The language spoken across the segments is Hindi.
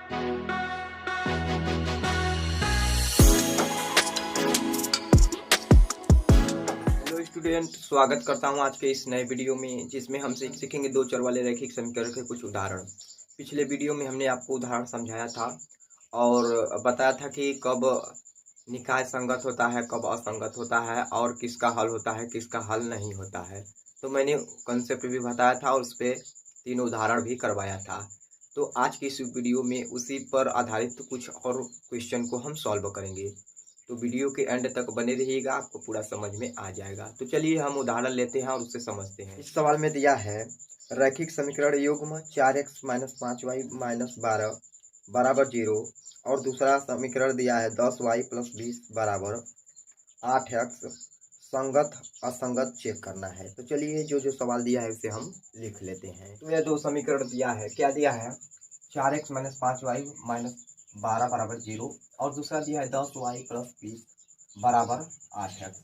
हेलो स्टूडेंट, स्वागत करता हूं आज के इस नए वीडियो में, जिसमें हम सीखेंगे दो चर वाले रैखिक समीकरण के कुछ उदाहरण। पिछले वीडियो में हमने आपको उदाहरण समझाया था और बताया था कि कब निकाय संगत होता है, कब असंगत होता है और किसका हल होता है, किसका हल नहीं होता है। तो मैंने कंसेप्ट भी बताया था और उस पर 3 उदाहरण भी करवाया था। तो आज की इस वीडियो में उसी पर आधारित कुछ और क्वेश्चन को हम सॉल्व करेंगे। तो वीडियो के एंड तक बने रहिएगा, आपको पूरा समझ में आ जाएगा। तो चलिए हम उदाहरण लेते हैं और उससे समझते हैं। इस सवाल में दिया है रैखिक समीकरण युग्म 4x - 5y - 12 बराबर 0 और दूसरा समीकरण दिया है 10y + 20 बराबर 8x संगत असंगत चेक करना है। तो चलिए जो सवाल दिया है उसे हम लिख लेते हैं। तो यह दो समीकरण दिया है, क्या दिया है 4x - 5y - 12 बराबर 0 और दूसरा दिया है 10y + 20 बराबर 8x।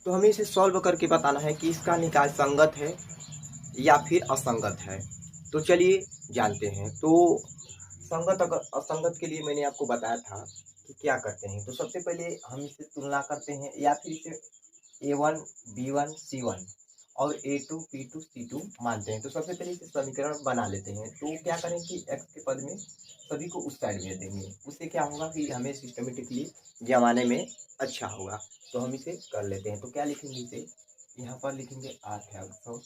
तो हमें इसे सॉल्व करके बताना है कि इसका निकाय संगत है या फिर असंगत है। तो चलिए जानते हैं। तो संगत अगर असंगत के लिए मैंने आपको बताया था कि क्या करते हैं। तो सबसे पहले हम इसे तुलना करते हैं या फिर इसे A1 B1 C1 और A2 P2 C2 मानते हैं। तो सबसे पहले इसे समीकरण बना लेते हैं। तो क्या करें कि x के पद में सभी को उस साइड भेज देंगे। उससे क्या होगा कि हमें सिस्टमेटिकली जमाने में अच्छा होगा। तो हम इसे कर लेते हैं। तो क्या लिखेंगे, इसे यहाँ पर लिखेंगे 8x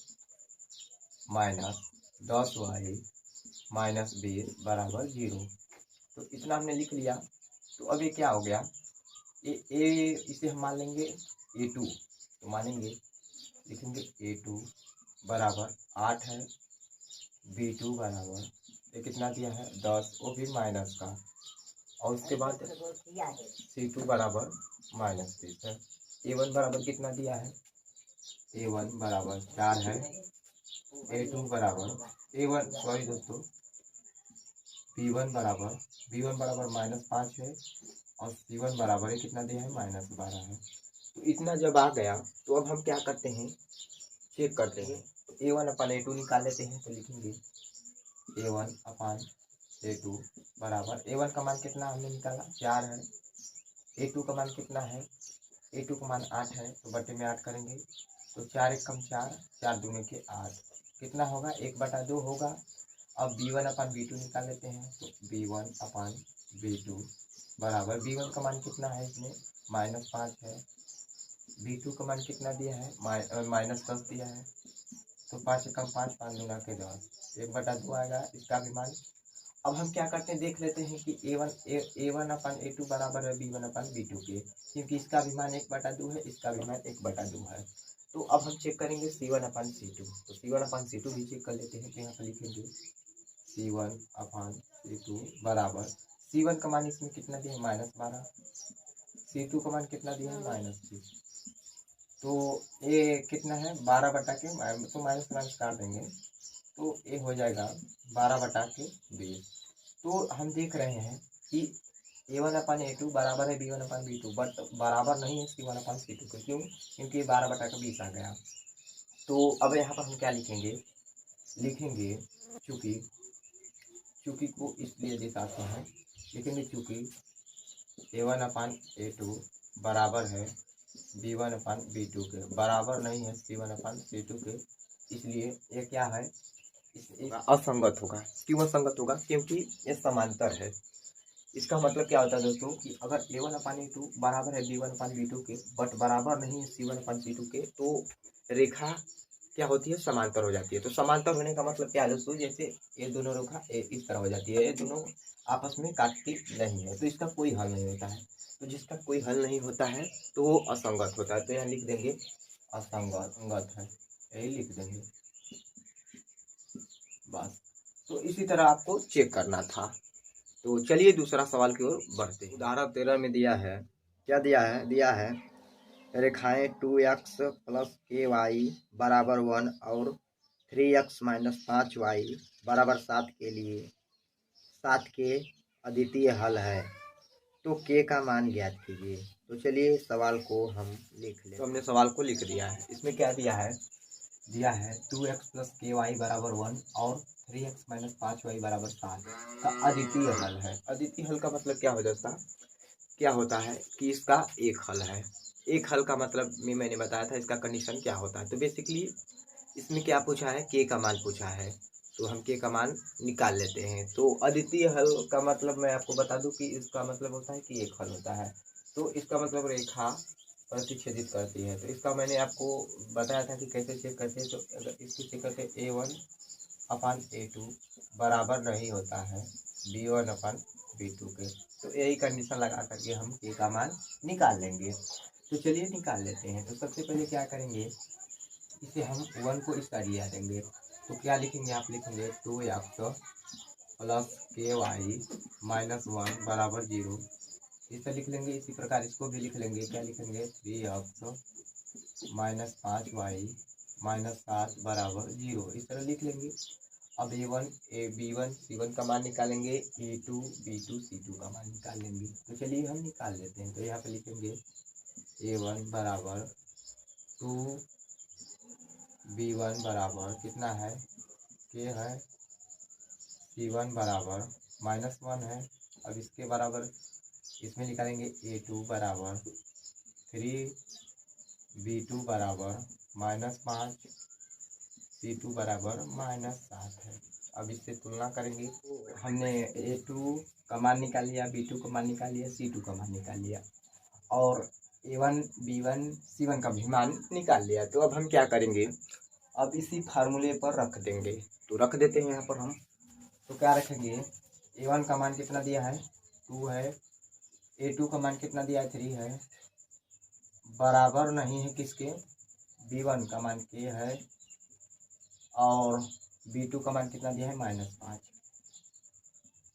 माइनस 10y माइनस 20 बराबर 0। तो इतना हमने लिख लिया। तो अब ये क्या हो गया, इसे हम मान लेंगे A2। तो मानेंगे, लिखेंगे A2 बराबर 8 है, B2 बराबर ये कितना दिया है 10, वो भी माइनस का, और उसके बाद C2 बराबर -20 है। A1 बराबर कितना दिया है, A1 बराबर 4 है, A2 बराबर B1 बराबर -5 है और C1 बराबर है कितना दिया है -12 है। तो इतना जब आ गया तो अब हम क्या करते हैं, चेक करते हैं। तो A1 अपन A2 निकाल लेते हैं। तो लिखेंगे A1 अपन A2 बराबर A1 का मान कितना हमने निकाला 4 है, A2 का मान कितना है, A2 का मान 8 है। तो बटे में 8 करेंगे तो 4 1 कम 4, 4 दूने के 8 कितना होगा 1/2 होगा। अब B1 अपन B2 निकाल लेते हैं। तो B1 अपन B2 बराबर B1 का मान कितना है, इसमें -5 है, B2 का मान कितना दिया है -10 दिया है। तो 5 कम 5, 5 दूना के 10, 1/2 आएगा इसका भी मान। अब हम क्या करते हैं, देख लेते हैं कि A1 अपन A2 बराबर है B1 अपन B2 के, क्योंकि इसका भी मान 1/2 है, इसका भी मान 1/2 है। तो अब हम चेक करेंगे C1 अपन C2। तो C1 अपन C2 भी चेक कर लेते हैं। तो यहाँ पर लिखेंगे C1 अपन C2 बराबर C1 का मान इसमें कितना दिया है -12, C2 का मान कितना दिया है -20। तो ये कितना है 12/के, तो माइनस काट देंगे तो ये हो जाएगा 12/20। तो हम देख रहे हैं कि A1 अपन A2 बराबर है B1 अपन B2, बट बराबर नहीं है C1 अपन C2 के। क्यों? क्योंकि 12/20 आ गया। तो अब यहाँ पर हम क्या लिखेंगे, चूंकि को इसलिए दिखाते हैं, लिखेंगे चूंकि A1 अपन A2 बराबर है B1 अपन B2 के, बराबर नहीं है C1 अपन C2 के, इसलिए ये क्या है, असंगत होगा। क्यों असंगत होगा? क्योंकि ये समांतर है। इसका मतलब क्या होता है दोस्तों कि अगर A1 अपन A2 बराबर है B1 अपन B2 के, बट बराबर नहीं है C1 अपन C2 के, तो रेखा क्या होती है, समांतर हो जाती है। तो समांतर होने का मतलब क्या है दोस्तों, जैसे ये दोनों रेखा इस तरह हो जाती है, ये दोनों आपस में काटती नहीं है, तो इसका कोई हल नहीं होता है। तो जिसका कोई हल नहीं होता है तो वो असंगत होता है। तो यहाँ लिख देंगे असंगत है, यही लिख देंगे बस। तो इसी तरह आपको चेक करना था। तो चलिए दूसरा सवाल की ओर बढ़ते हैं। उदाहरण 13 में दिया है, क्या दिया है रेखाएं 2x + ky बराबर 1 और 3x - 5y बराबर 7 के लिए 7 के अद्वितीय हल है। तो k का मान ज्ञात कीजिए। तो चलिए सवाल को हम लिख लें। तो हमने सवाल को लिख दिया है। इसमें क्या दिया है दिया है 2x प्लस के वाई बराबर 1 और 3x माइनस 5y बराबर 7 का अद्वितीय हल है। अद्वितीय हल का मतलब क्या हो जाता है, क्या होता है कि इसका एक हल है। एक हल का मतलब मैंने बताया था, इसका कंडीशन क्या होता है। तो बेसिकली इसमें क्या पूछा है, के का मान पूछा है, तो हम के का मान निकाल लेते हैं। तो अद्वितीय हल का मतलब मैं आपको बता दूं कि इसका मतलब होता है कि एक हल होता है। तो इसका मतलब रेखा प्रतिच्छेदित करती है। तो इसका मैंने आपको बताया था कि कैसे चेक करते हैं। तो अगर इसको चेक करते हैं A1 अपान A2 बराबर नहीं होता है B1 अपान B2 के, तो यही कंडीशन लगा करके हम के का मान निकाल लेंगे। तो चलिए निकाल लेते हैं। तो सबसे पहले क्या करेंगे, इसे हम 1 को इस साइड लिया देंगे। तो क्या लिखेंगे, आप लिखेंगे 2x प्लस के वाई माइनस 1 बराबर 0, इसे लिख लेंगे। इसी प्रकार इसको भी लिख लेंगे, क्या लिखेंगे 3x माइनस 5y माइनस 7 बराबर 0, इस तरह लिख लेंगे। अब A1 B1 C1 का मान निकालेंगे, A2 B2 C2 का मान निकाल लेंगे। तो चलिए हम निकाल लेते हैं। तो यहाँ पे लिखेंगे A1 बराबर 2 B1 बराबर कितना है, के है, C1 बराबर -1 है। अब इसके बराबर इसमें निकालेंगे A2 बराबर 3 B2 बराबर -5 C2 बराबर -7 है। अब इससे तुलना करेंगे। तो हमने A2 का मान निकाल लिया, B2 का मान निकाल लिया, C2 का मान निकाल लिया और A1 B1 C1 का भी मान निकाल लिया। तो अब हम क्या करेंगे, अब इसी फार्मूले पर रख देंगे। तो रख देते हैं यहाँ पर हम। तो क्या रखेंगे, A1 का मान कितना दिया है 2 है, A2 का मान कितना दिया है 3 है, बराबर नहीं है किसके, B1 का मान के है और B2 का मान कितना दिया है -5।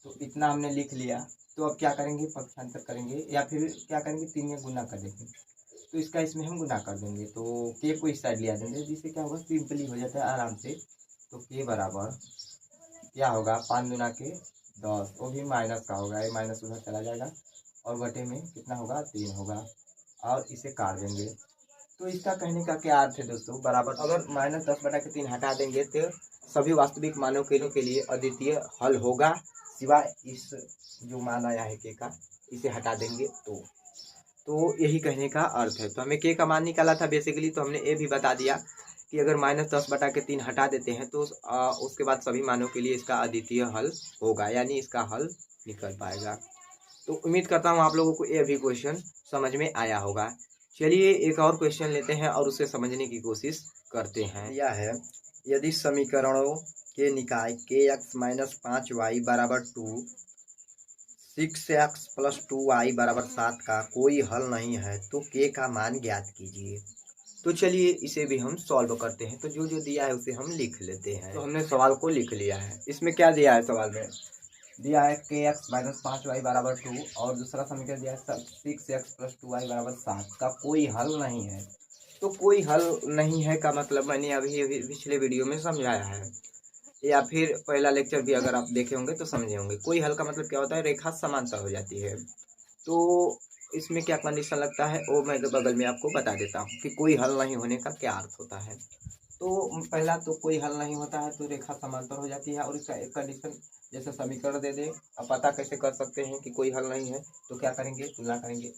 तो इतना हमने लिख लिया। तो अब क्या करेंगे, पक्षांतर करेंगे या फिर क्या करेंगे, 3 में गुना कर देंगे। तो इसका इसमें हम गुना कर देंगे। तो के को इस साइड लिया देंगे, जिससे क्या होगा, सिंपली हो जाता है आराम से। तो के बराबर क्या होगा, 5 गुना के 10, वो भी माइनस का होगा, ये माइनस उधर चला जाएगा और बटे में कितना होगा 3 होगा और इसे काट देंगे। तो इसका कहने का क्या अर्थ है दोस्तों, बराबर अगर -10/3 हटा देंगे तो सभी वास्तविक मानों के लिए अद्वितीय हल होगा, सिवाय इस जो मान आया है के का, इसे हटा देंगे तो यही कहने का अर्थ है। तो हमें के का मान निकाला था बेसिकली। तो हमने ये भी बता दिया कि अगर -10/3 हटा देते हैं तो उसके बाद सभी मानों के लिए इसका अद्वितीय हल होगा, यानी इसका हल निकल पाएगा। तो उम्मीद करता हूँ आप लोगों को ये भी क्वेश्चन समझ में आया होगा। चलिए एक और क्वेश्चन लेते हैं और उसे समझने की कोशिश करते हैं। यह है, यदि समीकरणों के निकाय kx माइनस 5y बराबर 2, 6x प्लस 2y बराबर 7 का कोई हल नहीं है तो के का मान ज्ञात कीजिए। तो चलिए इसे भी हम सॉल्व करते हैं। तो जो जो दिया है उसे हम लिख लेते हैं। तो हमने सवाल को लिख लिया है। इसमें क्या दिया है, सवाल में दिया है kx माइनस 5y बराबर 2 और दूसरा समीकरण दिया है 6x प्लस 2y बराबर 7 का कोई हल नहीं है। तो कोई हल नहीं है का मतलब मैंने अभी पिछले वीडियो में समझाया है, या फिर पहला लेक्चर भी अगर आप देखे होंगे तो समझे होंगे। कोई हल का मतलब क्या होता है, रेखा समांतर हो जाती है। तो इसमें क्या कंडीशन लगता है वो मैं बगल में आपको बता देता हूँ कि कोई हल नहीं होने का क्या अर्थ होता है। तो पहला तो कोई हल नहीं होता है तो रेखा समांतर हो जाती है। और इसका एक कंडीशन जैसे समीकरण दे दे, अब पता कैसे कर सकते हैं कि कोई हल नहीं है, तो क्या करेंगे, तुलना करेंगे।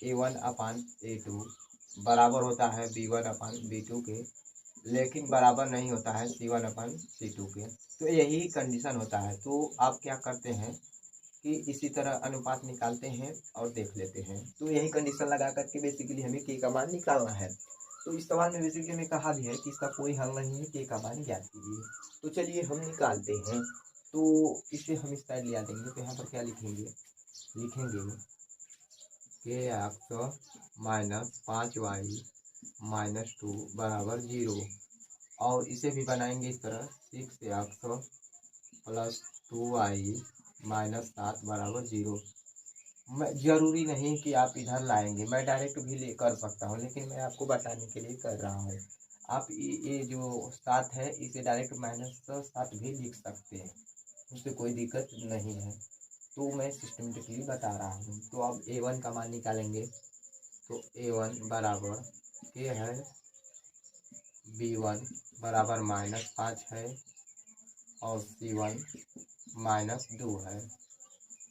A1 अपान A2 बराबर होता है B1 अपान B2 के, लेकिन बराबर नहीं होता है C1 अपान C2 के। तो यही कंडीशन होता है। तो आप क्या करते हैं कि इसी तरह अनुपात निकालते हैं और देख लेते हैं। तो यही कंडीशन लगा करके बेसिकली हमें के का मान निकालना है। तो इस सवाल में बेसिकली में कहा भी है कि इसका कोई हल नहीं है, के का मान ज्ञात कीजिए। तो चलिए हम निकालते हैं। तो इसे हम इस साइड ले आ देंगे। तो यहाँ पर क्या लिखेंगे, के एक्स माइनस 5y माइनस 2 बराबर 0 और इसे भी बनाएंगे इस तरह 6x प्लस 2y माइनस 7 बराबर 0। मैं जरूरी नहीं कि आप इधर लाएंगे, मैं डायरेक्ट भी कर सकता हूँ, लेकिन मैं आपको बताने के लिए कर रहा हूँ। आप ये जो 7 है इसे डायरेक्ट -7 भी लिख सकते हैं, उससे कोई दिक्कत नहीं है। तो मैं सिस्टमेटिकली बता रहा हूँ। तो अब A1 का मान निकालेंगे। तो A1 बराबर के है B1 बराबर -5 है और C1 -2 है।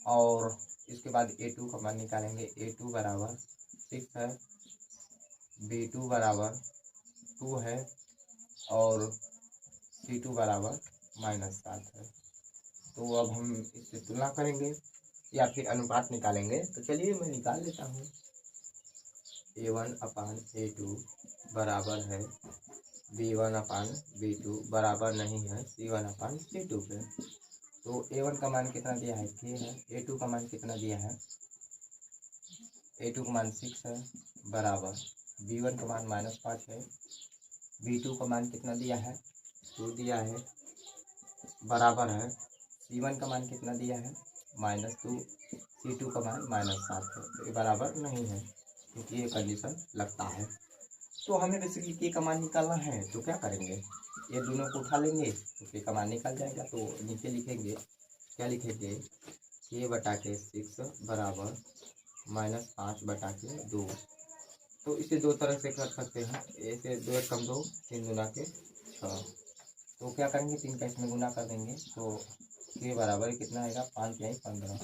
और इसके बाद A2 का मान निकालेंगे। A2 बराबर 6 है, B2 बराबर 2 है और C2 बराबर -7 है। तो अब हम इससे तुलना करेंगे या फिर अनुपात निकालेंगे। तो चलिए मैं निकाल लेता हूँ। A1/A2 बराबर है B1/B2 बराबर नहीं है C1/C2 के। तो A1 का मान कितना दिया है, K है। A2 का मान कितना दिया है, A2 का मान 6 है बराबर B1 का मान -5 है। B2 का मान कितना दिया है, 2 दिया है बराबर है C1 का मान कितना दिया है, -2। C2 का मान -7 है। तो ये बराबर नहीं है क्योंकि ये कंडीशन लगता है। तो हमें बेसिकली K का मान निकालना है। तो क्या करेंगे, ये दोनों को उठा लेंगे तो K का मान निकल जाएगा। तो नीचे लिखेंगे, क्या लिखेंगे, K/6 बराबर -5/2। तो इसे दो तरह से कर सकते हैं। ऐसे 2 × 2 3 × 6। तो क्या करेंगे, 3 का इसमें गुना कर देंगे। तो K बराबर कितना आएगा, 5 × 15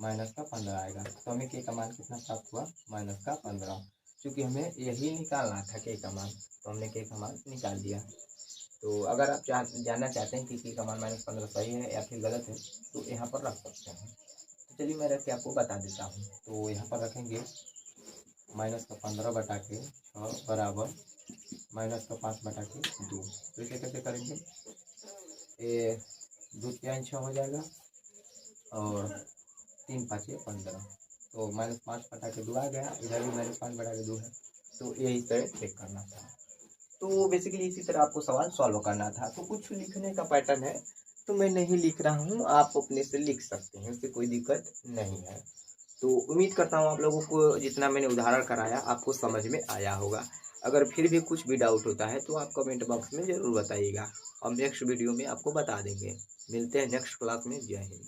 -15 आएगा। तो हमें K का मान कितना प्राप्त हुआ, -15। क्योंकि हमें यही निकालना था K का मान, तो हमने K का मान निकाल दिया। तो अगर आप जानना चाहते हैं कि K का मान -15 सही है या फिर गलत है तो यहाँ पर रख सकते हैं। तो चलिए मैं रख के आपको बता देता हूँ। तो यहाँ पर रखेंगे -15/6 बराबर -5/2। तो इसे कैसे करेंगे, ये 2 × 6 हो जाएगा और 3 × 5 = 15। तो -5/2 आ गया। इधर भी -5/2 है। तो यही से चेक करना था। तो बेसिकली इसी तरह आपको सवाल सॉल्व करना था। तो कुछ लिखने का पैटर्न है तो मैं नहीं लिख रहा हूँ, आप अपने से लिख सकते हैं, उससे कोई दिक्कत नहीं है। तो उम्मीद करता हूँ आप लोगों को जितना मैंने उदाहरण कराया आपको समझ में आया होगा। अगर फिर भी कुछ भी डाउट होता है तो आप कमेंट बॉक्स में ज़रूर बताइएगा। हम नेक्स्ट वीडियो में आपको बता देंगे। मिलते हैं नेक्स्ट क्लास में। जय हिंद।